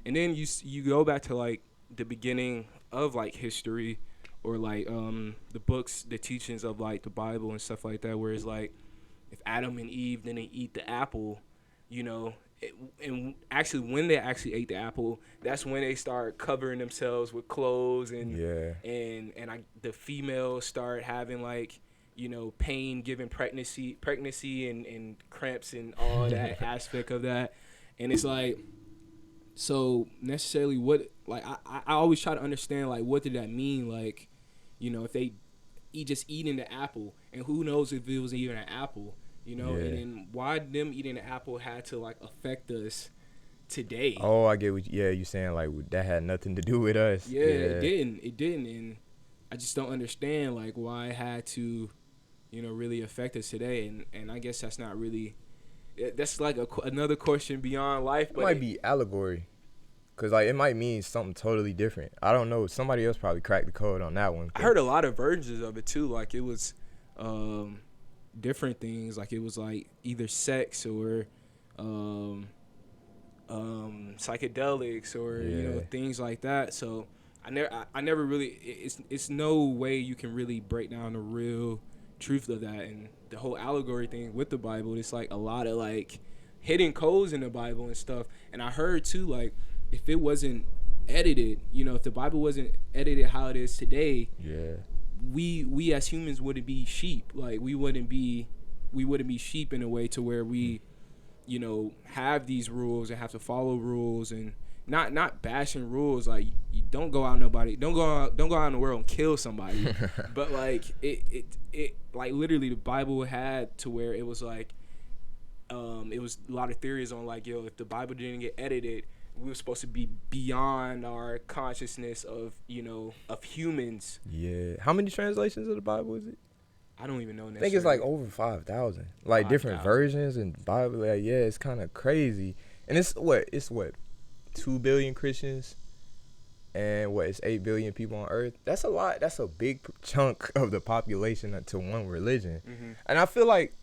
And then you go back to like the beginning of like history, or like the books, the teachings of like the Bible and stuff like that, where it's like if Adam and Eve didn't eat the apple, you know, and actually when they actually ate the apple, that's when they start covering themselves with clothes, and Yeah. the females start having like, you know, pain giving pregnancy and cramps and all that aspect of that. And it's like, so necessarily what, like I always try to understand like what did that mean, like, you know, if they just eating the apple, and who knows if it was even an apple, you know, and Yeah. then why them eating the apple had to like affect us today. Oh, I get what. Yeah, you saying like that had nothing to do with us. Yeah, Yeah. it didn't, and I just don't understand like why it had to, you know, really affect us today. And I guess that's not really, that's like another question beyond life, It but might be allegory, cause like it might mean something totally different. I don't know. Somebody else probably cracked the code on that one. I But heard a lot of versions of it too. Like it was um, different things. Like it was like either sex or um, psychedelics, or you know, yeah, things like that. So I never really, it's no way you can really break down the real truth of that. And the whole allegory thing with the Bible, it's like a lot of like hidden codes in the Bible and stuff. And I heard too, like if it wasn't edited, you know, if the Bible wasn't edited how it is today, yeah, we as humans wouldn't be sheep. Like we wouldn't be sheep in a way to where we, you know, have these rules and have to follow rules, and not bashing rules. Like you don't go out don't go out in the world and kill somebody. But like it like literally the Bible had to where it was like it was a lot of theories on like, yo, if the Bible didn't get edited, we were supposed to be beyond our consciousness of, you know, of humans. yeah. How many translations of the Bible is it? I don't even know I think it's like necessarily. over 5,000. Like Five different thousand. versions and Bible. Like yeah, it's kind of crazy. And it's what 2 billion Christians, and what, it's 8 billion people on Earth. That's a lot. That's a big chunk of the population to one religion. Mhm. And I feel like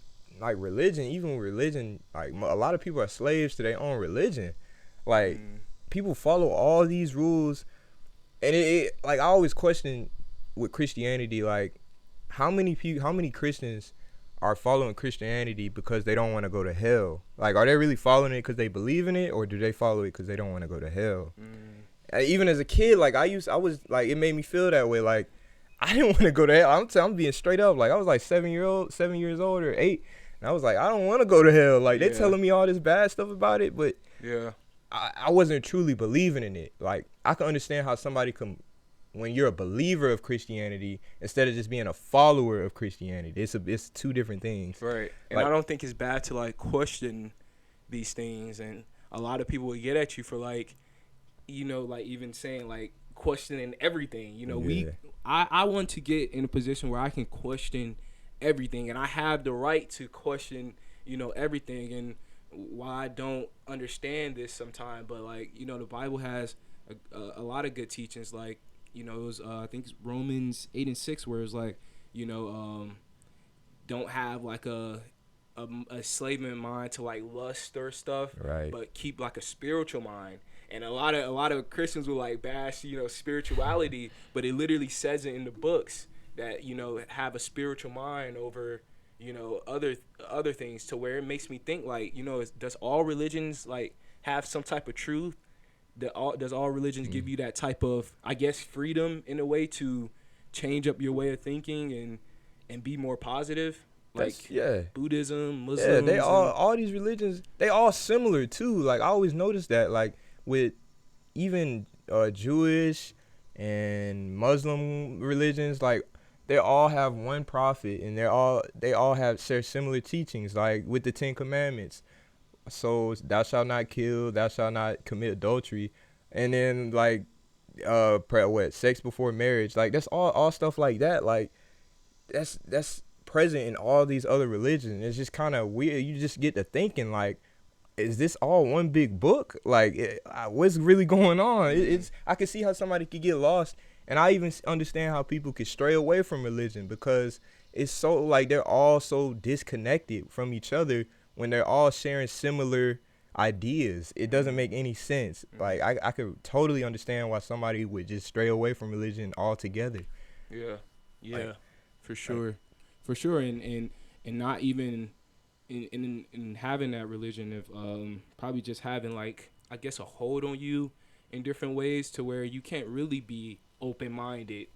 religion, even religion, like a lot of people are slaves to their own religion. Like Mm. people follow all these rules, and it like I always question with Christianity, like how many Christians are following Christianity because they don't want to go to hell? Like, are they really following it because they believe in it, or do they follow it because they don't want to go to hell? Mm. Even as a kid, like I was like, it made me feel that way. Like I didn't want to go to hell. I'm being straight up. Like I was like 7 years old or 8, and I was like, I don't want to go to hell. Like they Yeah. telling me all this bad stuff about it, but Yeah. I wasn't truly believing in it. Like I can understand how somebody can, when you're a believer of Christianity instead of just being a follower of Christianity. It's two different things. Right. And I Like don't think it's bad to like question these things, and a lot of people will get at you for like, you know, like even saying like questioning everything. You know, yeah, I want to get in a position where I can question everything, and I have the right to question, you know, everything. And why I don't understand this sometimes, but like, you know, the Bible has a lot of good teachings. Like, you know, it was I think it's Romans 8:6, where it's like, you know, don't have like a slave in mind to like lust or stuff, right. but keep like a spiritual mind. And a lot of Christians will like bash, you know, spirituality, but it literally says it in the books that, you know, have a spiritual mind over, you know, other things, to where it makes me think like, you know, does all religions like have some type of truth? Does all religions give Mm. you that type of, I guess, freedom in a way to change up your way of thinking and be more positive, That's like yeah. Buddhism, Yeah, they Muslims, and all these religions, they all similar too. Like I always noticed that, like with even Jewish and Muslim religions, like they all have one prophet, and they all have share similar teachings, like with the 10 Commandments. So thou shalt not kill, thou shalt not commit adultery, and then like sex before marriage. Like that's all stuff like that. Like that's present in all these other religions. It's just kind of weird. You just get to thinking like, is this all one big book? Like, what's really going on? It's I can see how somebody could get lost, and I even understand how people could stray away from religion because it's so like they're all so disconnected from each other when they're all sharing similar ideas. It doesn't make any sense. Like I could totally understand why somebody would just stray away from religion altogether. Yeah, yeah, for sure, for sure, and not even in having that religion of probably just having like I guess a hold on you in different ways to where you can't really be open minded.